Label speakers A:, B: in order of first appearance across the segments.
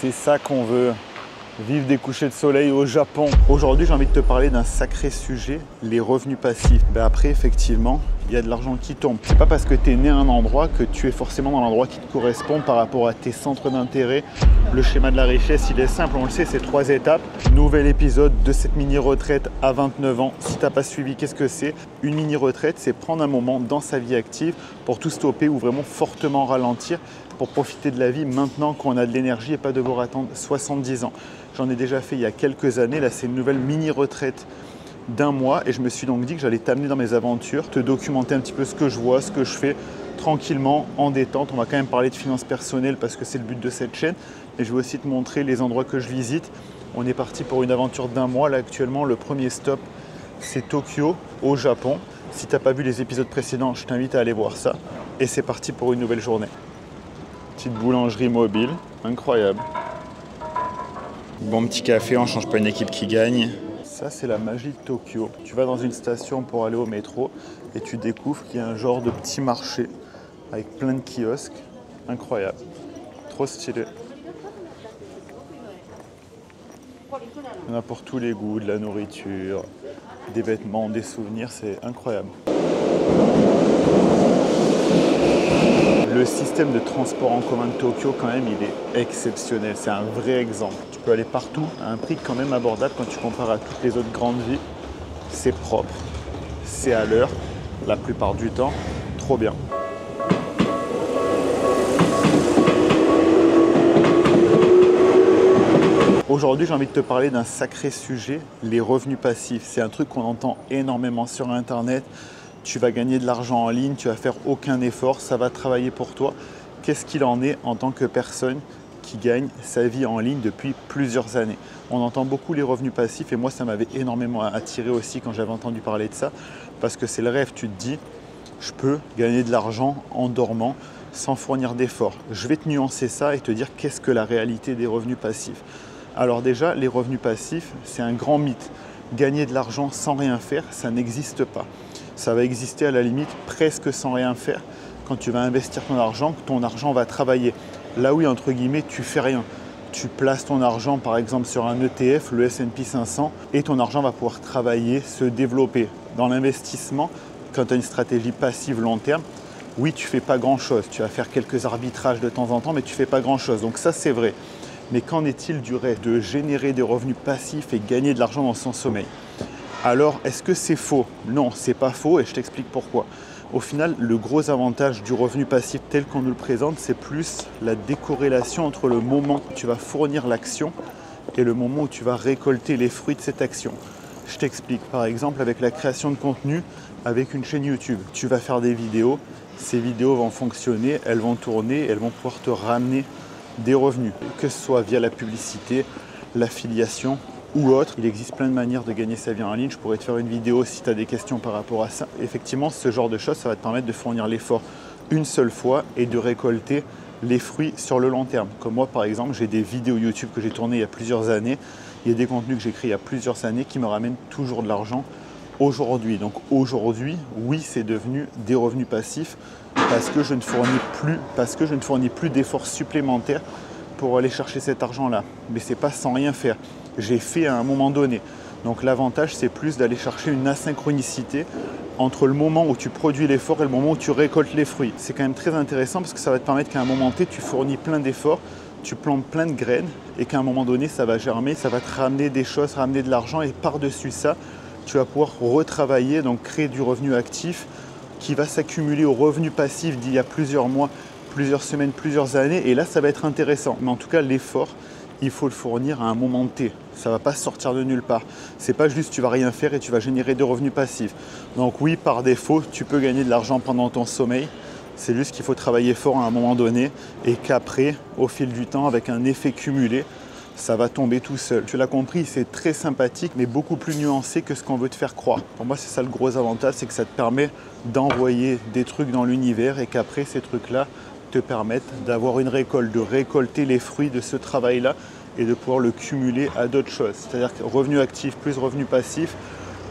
A: C'est ça qu'on veut. Vivre des couchers de soleil au Japon. Aujourd'hui, j'ai envie de te parler d'un sacré sujet, les revenus passifs. Après, effectivement, il y a de l'argent qui tombe. C'est pas parce que tu es né à un endroit que tu es forcément dans l'endroit qui te correspond par rapport à tes centres d'intérêt. Le schéma de la richesse, il est simple, on le sait, c'est 3 étapes. Nouvel épisode de cette mini-retraite à 29 ans. Si tu n'as pas suivi, qu'est-ce que c'est? Une mini-retraite, c'est prendre un moment dans sa vie active pour tout stopper ou vraiment fortement ralentir pour profiter de la vie maintenant qu'on a de l'énergie et pas devoir attendre 70 ans. J'en ai déjà fait il y a quelques années. Là, c'est une nouvelle mini-retraite d'1 mois et je me suis donc dit que j'allais t'amener dans mes aventures, te documenter un petit peu ce que je vois, ce que je fais tranquillement, en détente. On va quand même parler de finances personnelles parce que c'est le but de cette chaîne. Et je vais aussi te montrer les endroits que je visite. On est parti pour une aventure d'1 mois. Là, actuellement, le premier stop, c'est Tokyo, au Japon. Si tu n'as pas vu les épisodes précédents, je t'invite à aller voir ça. Et c'est parti pour une nouvelle journée. Petite boulangerie mobile, incroyable. Bon petit café, on ne change pas une équipe qui gagne. Ça, c'est la magie de Tokyo. Tu vas dans une station pour aller au métro et tu découvres qu'il y a un genre de petit marché avec plein de kiosques. Incroyable. Trop stylé. Il y en a pour tous les goûts, de la nourriture, des vêtements, des souvenirs, c'est incroyable. Le système de transport en commun de Tokyo, quand même, il est exceptionnel. C'est un vrai exemple. Tu peux aller partout à un prix quand même abordable quand tu compares à toutes les autres grandes villes. C'est propre, c'est à l'heure, la plupart du temps. Trop bien. Aujourd'hui, j'ai envie de te parler d'un sacré sujet, les revenus passifs. C'est un truc qu'on entend énormément sur Internet. Tu vas gagner de l'argent en ligne, tu vas faire aucun effort, ça va travailler pour toi. Qu'est-ce qu'il en est en tant que personne qui gagne sa vie en ligne depuis plusieurs années? On entend beaucoup les revenus passifs et moi ça m'avait énormément attiré aussi quand j'avais entendu parler de ça parce que c'est le rêve, tu te dis je peux gagner de l'argent en dormant sans fournir d'efforts. Je vais te nuancer ça et te dire qu'est-ce que la réalité des revenus passifs. Alors déjà, les revenus passifs, c'est un grand mythe. Gagner de l'argent sans rien faire, ça n'existe pas. Ça va exister à la limite presque sans rien faire quand tu vas investir ton argent va travailler. Là oui, entre guillemets, tu fais rien. Tu places ton argent par exemple sur un ETF, le S&P 500, et ton argent va pouvoir travailler, se développer. Dans l'investissement, quand tu as une stratégie passive long terme, oui, tu ne fais pas grand-chose. Tu vas faire quelques arbitrages de temps en temps, mais tu ne fais pas grand-chose. Donc ça, c'est vrai. Mais qu'en est-il du rêve de générer des revenus passifs et gagner de l'argent dans son sommeil? Alors, est-ce que c'est faux? Non, c'est pas faux et je t'explique pourquoi. Au final, le gros avantage du revenu passif tel qu'on nous le présente, c'est plus la décorrélation entre le moment où tu vas fournir l'action et le moment où tu vas récolter les fruits de cette action. Je t'explique, par exemple, avec la création de contenu, avec une chaîne YouTube. Tu vas faire des vidéos, ces vidéos vont fonctionner, elles vont tourner, elles vont pouvoir te ramener des revenus, que ce soit via la publicité, l'affiliation ou autre. Il existe plein de manières de gagner sa vie en ligne. Je pourrais te faire une vidéo si tu as des questions par rapport à ça. Effectivement, ce genre de choses, ça va te permettre de fournir l'effort une seule fois et de récolter les fruits sur le long terme. Comme moi, par exemple, j'ai des vidéos YouTube que j'ai tournées il y a plusieurs années. Il y a des contenus que j'ai créés il y a plusieurs années qui me ramènent toujours de l'argent aujourd'hui. Donc aujourd'hui, oui, c'est devenu des revenus passifs parce que je ne fournis plus d'efforts supplémentaires pour aller chercher cet argent-là. Mais ce n'est pas sans rien faire. J'ai fait à un moment donné. Donc l'avantage, c'est plus d'aller chercher une asynchronicité entre le moment où tu produis l'effort et le moment où tu récoltes les fruits. C'est quand même très intéressant parce que ça va te permettre qu'à un moment T, tu fournis plein d'efforts, tu plantes plein de graines et qu'à un moment donné, ça va germer, ça va te ramener des choses, ramener de l'argent et par-dessus ça, tu vas pouvoir retravailler, donc créer du revenu actif qui va s'accumuler au revenu passif d'il y a plusieurs mois, plusieurs semaines, plusieurs années. Et là, ça va être intéressant. Mais en tout cas, l'effort, il faut le fournir à un moment T. Ça ne va pas sortir de nulle part. Ce n'est pas juste tu vas rien faire et tu vas générer des revenus passifs. Donc oui, par défaut, tu peux gagner de l'argent pendant ton sommeil. C'est juste qu'il faut travailler fort à un moment donné et qu'après, au fil du temps, avec un effet cumulé, ça va tomber tout seul. Tu l'as compris, c'est très sympathique, mais beaucoup plus nuancé que ce qu'on veut te faire croire. Pour moi, c'est ça le gros avantage, c'est que ça te permet d'envoyer des trucs dans l'univers et qu'après, ces trucs-là te permettent d'avoir une récolte, de récolter les fruits de ce travail-là et de pouvoir le cumuler à d'autres choses. C'est-à-dire que revenu actif plus revenu passif,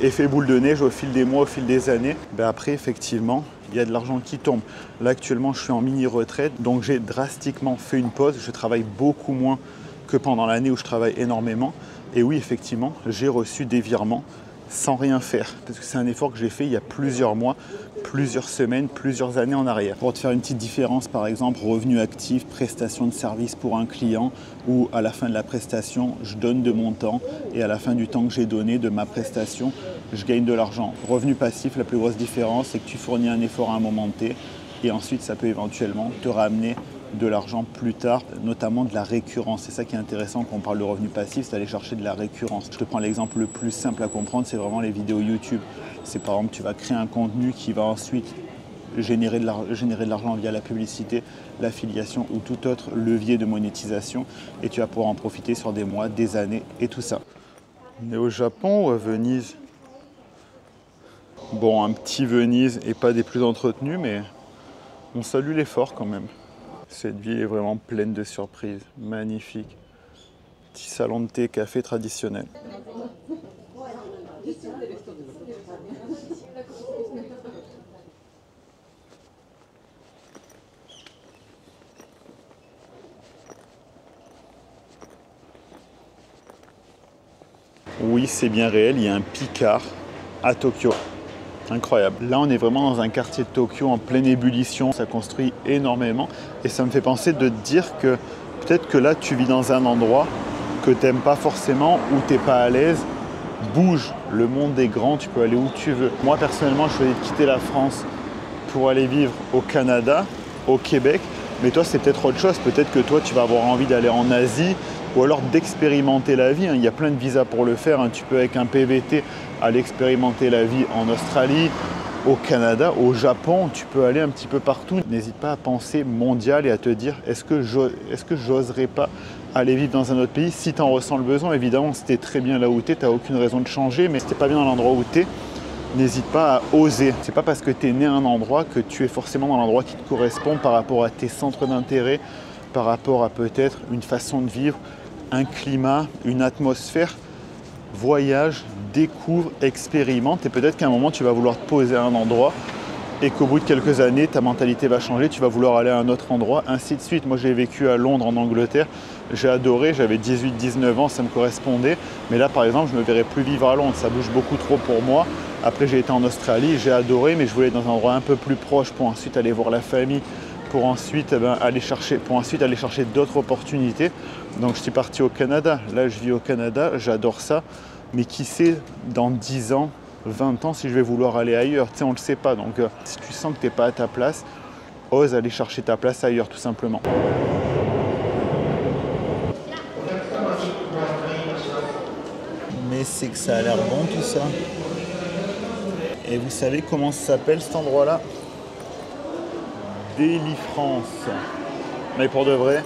A: effet boule de neige au fil des mois, au fil des années. Après, effectivement, il y a de l'argent qui tombe. Là, actuellement, je suis en mini-retraite, donc j'ai drastiquement fait une pause. Je travaille beaucoup moins que pendant l'année où je travaille énormément. Et oui, effectivement, j'ai reçu des virements sans rien faire. Parce que c'est un effort que j'ai fait il y a plusieurs mois, plusieurs semaines, plusieurs années en arrière. Pour te faire une petite différence, par exemple, revenu actif, prestation de service pour un client, où à la fin de la prestation, je donne de mon temps et à la fin du temps que j'ai donné de ma prestation, je gagne de l'argent. Revenu passif, la plus grosse différence, c'est que tu fournis un effort à un moment T et ensuite ça peut éventuellement te ramener de l'argent plus tard, notamment de la récurrence. C'est ça qui est intéressant quand on parle de revenu passif, c'est d'aller chercher de la récurrence. Je te prends l'exemple le plus simple à comprendre, c'est vraiment les vidéos YouTube. C'est par exemple, tu vas créer un contenu qui va ensuite générer de l'argent via la publicité, l'affiliation ou tout autre levier de monétisation et tu vas pouvoir en profiter sur des mois, des années et tout ça. On est au Japon ou à Venise? Bon, un petit Venise et pas des plus entretenus, mais on salue l'effort quand même. Cette ville est vraiment pleine de surprises, magnifique. Petit salon de thé, café traditionnel. Oui, c'est bien réel, il y a un Picard à Tokyo. Incroyable. Là, on est vraiment dans un quartier de Tokyo en pleine ébullition. Ça construit énormément. Et ça me fait penser de te dire que peut-être que là, tu vis dans un endroit que tu n'aimes pas forcément, où tu n'es pas à l'aise. Bouge. Le monde est grand, tu peux aller où tu veux. Moi, personnellement, je choisis de quitter la France pour aller vivre au Canada, au Québec. Mais toi, c'est peut-être autre chose. Peut-être que toi, tu vas avoir envie d'aller en Asie ou alors d'expérimenter la vie. Il y a plein de visas pour le faire. Tu peux, avec un PVT, aller expérimenter la vie en Australie, au Canada, au Japon. Tu peux aller un petit peu partout. N'hésite pas à penser mondial et à te dire est-ce que j'oserais pas aller vivre dans un autre pays si tu en ressens le besoin. Évidemment, si tu es très bien là où tu es, tu n'as aucune raison de changer. Mais si tu n'es pas bien dans l'endroit où tu es, n'hésite pas à oser. C'est pas parce que tu es né à un endroit que tu es forcément dans l'endroit qui te correspond par rapport à tes centres d'intérêt, par rapport à peut-être une façon de vivre, un climat, une atmosphère. Voyage, découvre, expérimente et peut-être qu'à un moment tu vas vouloir te poser à un endroit et qu'au bout de quelques années ta mentalité va changer, tu vas vouloir aller à un autre endroit, ainsi de suite. Moi j'ai vécu à Londres en Angleterre, j'ai adoré, j'avais 18-19 ans, ça me correspondait, mais là par exemple je ne me verrais plus vivre à Londres, ça bouge beaucoup trop pour moi. Après j'ai été en Australie, j'ai adoré, mais je voulais être dans un endroit un peu plus proche pour ensuite aller voir la famille, pour ensuite aller chercher d'autres opportunités. Donc je suis parti au Canada. Là je vis au Canada, j'adore ça. Mais qui sait dans 10 ans, 20 ans si je vais vouloir aller ailleurs. Tu sais, on ne le sait pas. Donc si tu sens que tu n'es pas à ta place, ose aller chercher ta place ailleurs tout simplement. Mais c'est que ça a l'air bon tout ça. Et vous savez comment ça s'appelle cet endroit-là? Délifrance. Mais pour de vrai,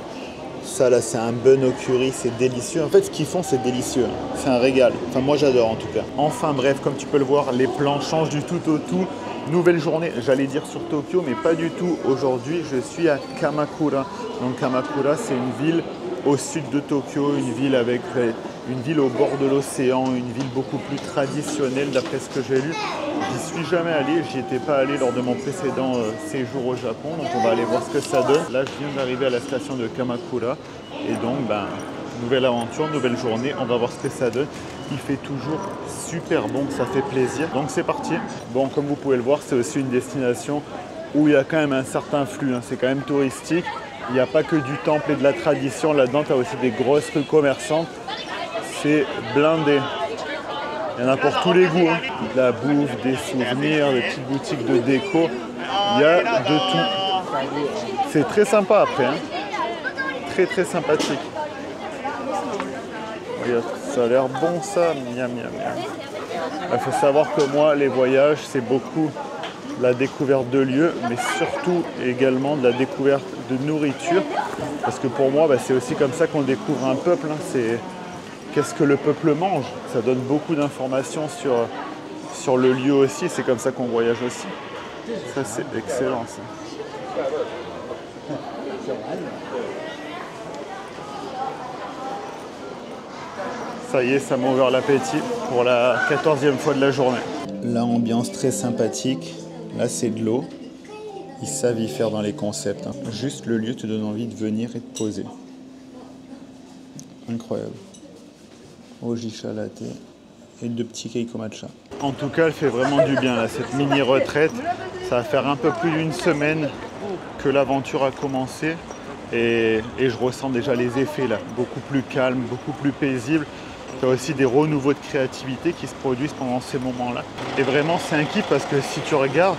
A: ça là c'est un bun au curry, c'est délicieux. En fait ce qu'ils font c'est délicieux, c'est un régal. Enfin moi j'adore en tout cas. Enfin bref, comme tu peux le voir, les plans changent du tout au tout. Nouvelle journée, j'allais dire sur Tokyo, mais pas du tout. Aujourd'hui je suis à Kamakura. Donc Kamakura c'est une ville au sud de Tokyo, une ville au bord de l'océan, une ville beaucoup plus traditionnelle d'après ce que j'ai lu. J'y suis jamais allé, j'y étais pas allé lors de mon précédent séjour au Japon, donc on va aller voir ce que ça donne. Là je viens d'arriver à la station de Kamakura et donc nouvelle aventure, nouvelle journée, on va voir ce que ça donne. Il fait toujours super bon, ça fait plaisir, donc c'est parti. Bon, comme vous pouvez le voir, c'est aussi une destination où il y a quand même un certain flux, c'est quand même touristique. Il n'y a pas que du temple et de la tradition, là-dedans tu as aussi des grosses rues commerçantes, c'est blindé. Il y en a pour tous les goûts, de la bouffe, des souvenirs, des petites boutiques de déco, il y a de tout. C'est très sympa après, très très sympathique. Regarde, ça a l'air bon ça, miam miam miam. Il faut savoir que moi, les voyages, c'est beaucoup la découverte de lieux, mais surtout également de la découverte de nourriture. Parce que pour moi, c'est aussi comme ça qu'on découvre un peuple. C'est qu'est-ce que le peuple mange. Ça donne beaucoup d'informations sur le lieu aussi. C'est comme ça qu'on voyage aussi. Ça, c'est excellent ça. Ça y est, ça m'a ouvert l'appétit pour la 14e fois de la journée. Là, ambiance très sympathique. Là, c'est de l'eau. Ils savent y faire dans les concepts. Juste le lieu te donne envie de venir et de poser. Incroyable. Ojicha latte et 2 petits keiko matcha. En tout cas, elle fait vraiment du bien là, cette mini retraite. Ça va faire un peu plus d'une semaine que l'aventure a commencé et je ressens déjà les effets là, beaucoup plus calme, beaucoup plus paisible. Il y a aussi des renouveaux de créativité qui se produisent pendant ces moments-là. Et vraiment, c'est un kiff parce que si tu regardes,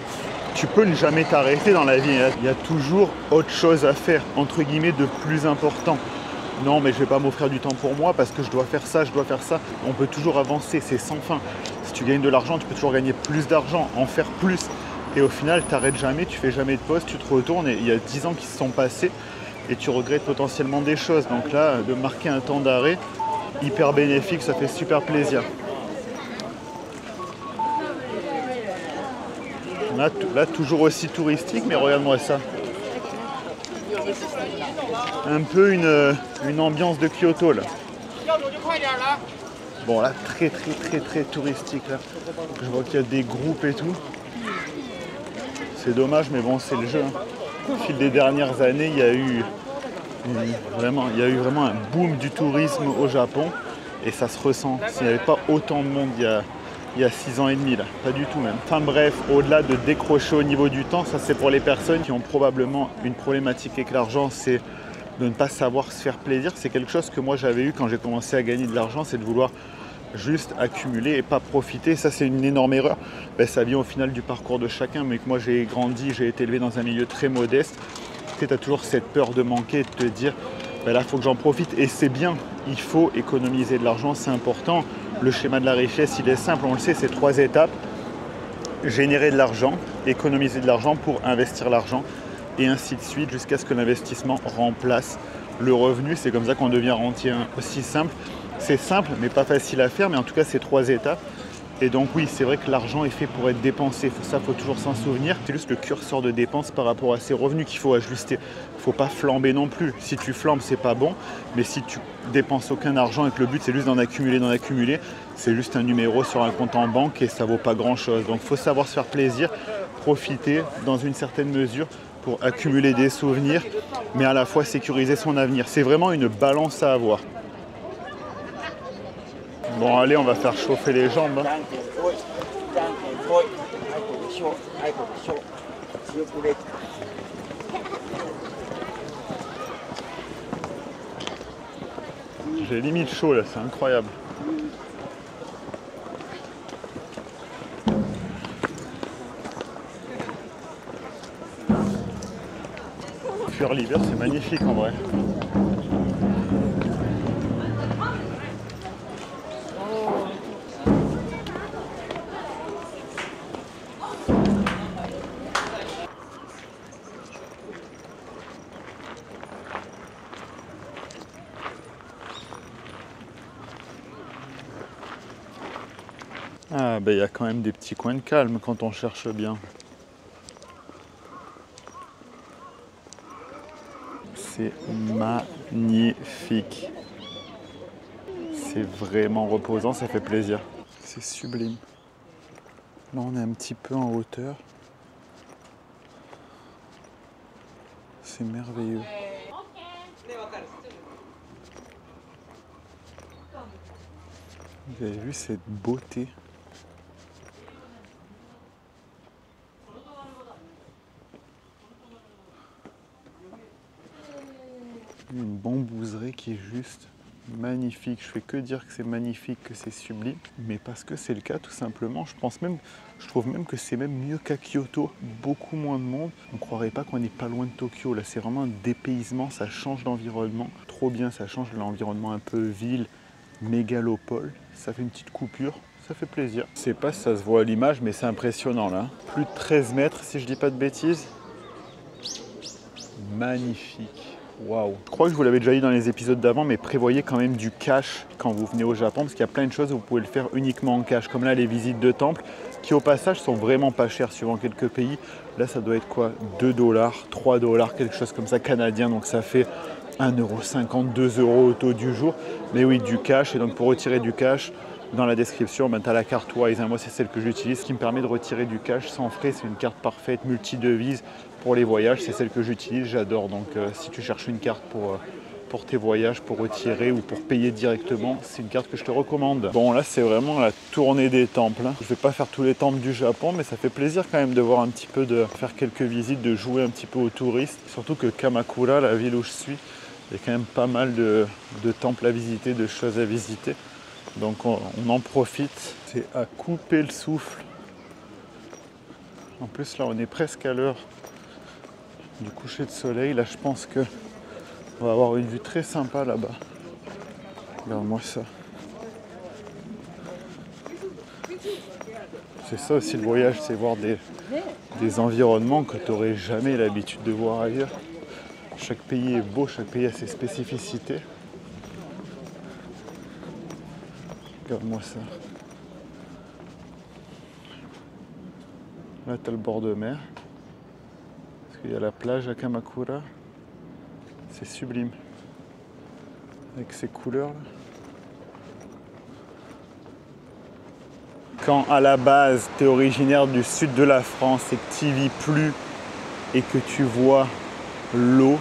A: tu peux ne jamais t'arrêter dans la vie. Il y a toujours autre chose à faire, entre guillemets, de plus important. Non, mais je ne vais pas m'offrir du temps pour moi parce que je dois faire ça, je dois faire ça. On peut toujours avancer, c'est sans fin. Si tu gagnes de l'argent, tu peux toujours gagner plus d'argent, en faire plus. Et au final, tu n'arrêtes jamais, tu fais jamais de pause, tu te retournes et il y a 10 ans qui se sont passés et tu regrettes potentiellement des choses. Donc là, de marquer un temps d'arrêt, hyper bénéfique, ça fait super plaisir. Là, toujours aussi touristique, mais regarde-moi ça. Un peu une ambiance de Kyoto là. Bon là, très touristique là. Je vois qu'il y a des groupes et tout. C'est dommage, mais bon, c'est le jeu. Au fil des dernières années, il y a eu vraiment un boom du tourisme au Japon et ça se ressent. S'il n'y avait pas autant de monde il y a 6 ans et demi là, pas du tout même. Enfin bref, au-delà de décrocher au niveau du temps, ça c'est pour les personnes qui ont probablement une problématique avec l'argent, c'est de ne pas savoir se faire plaisir. C'est quelque chose que moi j'avais eu quand j'ai commencé à gagner de l'argent, c'est de vouloir juste accumuler et pas profiter. Ça c'est une énorme erreur. Ça vient au final du parcours de chacun, mais que moi j'ai grandi, j'ai été élevé dans un milieu très modeste. Tu as toujours cette peur de manquer, de te dire là il faut que j'en profite et c'est bien, il faut économiser de l'argent, c'est important. Le schéma de la richesse il est simple, on le sait, c'est 3 étapes. Générer de l'argent, économiser de l'argent pour investir l'argent et ainsi de suite jusqu'à ce que l'investissement remplace le revenu. C'est comme ça qu'on devient rentier aussi simple. C'est simple mais pas facile à faire, mais en tout cas c'est 3 étapes. Et donc oui, c'est vrai que l'argent est fait pour être dépensé, ça faut toujours s'en souvenir. C'est juste le curseur de dépense par rapport à ses revenus qu'il faut ajuster. Il ne faut pas flamber non plus. Si tu flambes, c'est pas bon, mais si tu dépenses aucun argent et que le but c'est juste d'en accumuler, c'est juste un numéro sur un compte en banque et ça vaut pas grand chose. Donc il faut savoir se faire plaisir, profiter dans une certaine mesure pour accumuler des souvenirs, mais à la fois sécuriser son avenir. C'est vraiment une balance à avoir. Bon allez, on va faire chauffer les jambes. Hein. J'ai limite chaud là, c'est incroyable. Fuir l'hiver, c'est magnifique en vrai. Ah ben il y a quand même des petits coins de calme quand on cherche bien. C'est magnifique. C'est vraiment reposant, ça fait plaisir. C'est sublime. Là on est un petit peu en hauteur. C'est merveilleux. Vous avez vu cette beauté? Une bambouserie qui est juste magnifique. Je fais que dire que c'est magnifique, que c'est sublime, mais parce que c'est le cas tout simplement. Je trouve même que c'est même mieux qu'à Kyoto. Beaucoup moins de monde. On ne croirait pas qu'on n'est pas loin de Tokyo. Là, c'est vraiment un dépaysement. Ça change d'environnement. Trop bien, ça change de l'environnement un peu ville, mégalopole. Ça fait une petite coupure. Ça fait plaisir. Je sais pas si ça se voit à l'image, mais c'est impressionnant là. Plus de 13 mètres, si je dis pas de bêtises. Magnifique. Waouh. Je crois que je vous l'avais déjà dit dans les épisodes d'avant, mais prévoyez quand même du cash quand vous venez au Japon, parce qu'il y a plein de choses où vous pouvez le faire uniquement en cash, comme là les visites de temples, qui au passage sont vraiment pas chères suivant quelques pays. Là ça doit être quoi, 2 $, 3 $, quelque chose comme ça canadien, donc ça fait 1,50 €, 2 € au taux du jour. Mais oui, du cash, et donc pour retirer du cash, dans la description, tu as la carte Wise. Moi, c'est celle que j'utilise, qui me permet de retirer du cash sans frais. C'est une carte parfaite, multi-devise pour les voyages. C'est celle que j'utilise, j'adore. Donc, si tu cherches une carte pour tes voyages, pour retirer ou pour payer directement. C'est une carte que je te recommande. Bon, là, c'est vraiment la tournée des temples. Je ne vais pas faire tous les temples du Japon, mais ça fait plaisir quand même de voir un petit peu, de faire quelques visites, de jouer un petit peu aux touristes. Surtout que Kamakura, la ville où je suis, il y a quand même pas mal de temples à visiter, de choses à visiter. Donc on en profite. C'est à couper le souffle. En plus, là, on est presque à l'heure du coucher de soleil. Là, je pense que on va avoir une vue très sympa là-bas. Regarde-moi ça. C'est ça aussi le voyage, c'est voir des environnements que tu n'aurais jamais l'habitude de voir ailleurs. Chaque pays est beau, chaque pays a ses spécificités. Regarde-moi ça. Là, tu as le bord de mer. Parce qu'il y a la plage à Kamakura. C'est sublime. Avec ces couleurs là. Quand à la base tu es originaire du sud de la France et que tu y vis plus et que tu vois l'eau,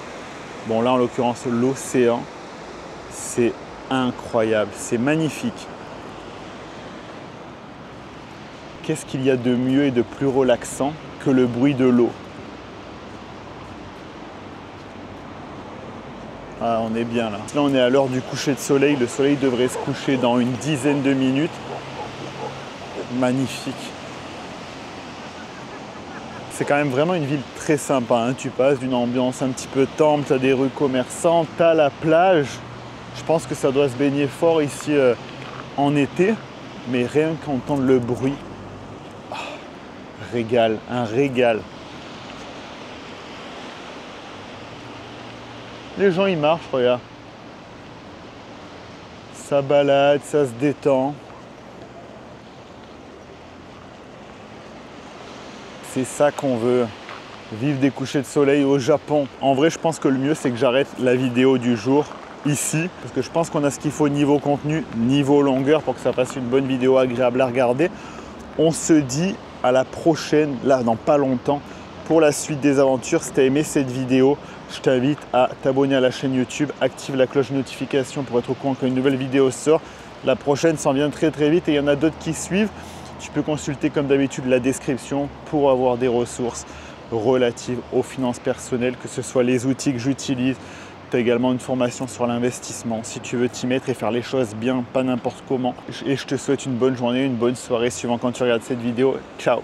A: bon là en l'occurrence l'océan, c'est incroyable, c'est magnifique. Qu'est-ce qu'il y a de mieux et de plus relaxant que le bruit de l'eau? Ah, on est bien là. Là on est à l'heure du coucher de soleil, le soleil devrait se coucher dans une dizaine de minutes. Magnifique. C'est quand même vraiment une ville très sympa, hein. Tu passes d'une ambiance un petit peu temple, tu as des rues commerçantes, tu as la plage. Je pense que ça doit se baigner fort ici en été, mais rien qu'entendre le bruit, régal, un régal. Les gens ils marchent, regarde. Ça balade, ça se détend. C'est ça qu'on veut, vivre des couchers de soleil au Japon. En vrai, je pense que le mieux, c'est que j'arrête la vidéo du jour ici, parce que je pense qu'on a ce qu'il faut niveau contenu, niveau longueur, pour que ça fasse une bonne vidéo agréable à regarder. On se dit à la prochaine, là, dans pas longtemps, pour la suite des aventures. Si tu as aimé cette vidéo, je t'invite à t'abonner à la chaîne YouTube, active la cloche de notification pour être au courant quand une nouvelle vidéo sort. La prochaine s'en vient très très vite et il y en a d'autres qui suivent. Tu peux consulter comme d'habitude la description pour avoir des ressources relatives aux finances personnelles, que ce soit les outils que j'utilise. Tu as également une formation sur l'investissement si tu veux t'y mettre et faire les choses bien, pas n'importe comment. Et je te souhaite une bonne journée, une bonne soirée suivant quand tu regardes cette vidéo. Ciao!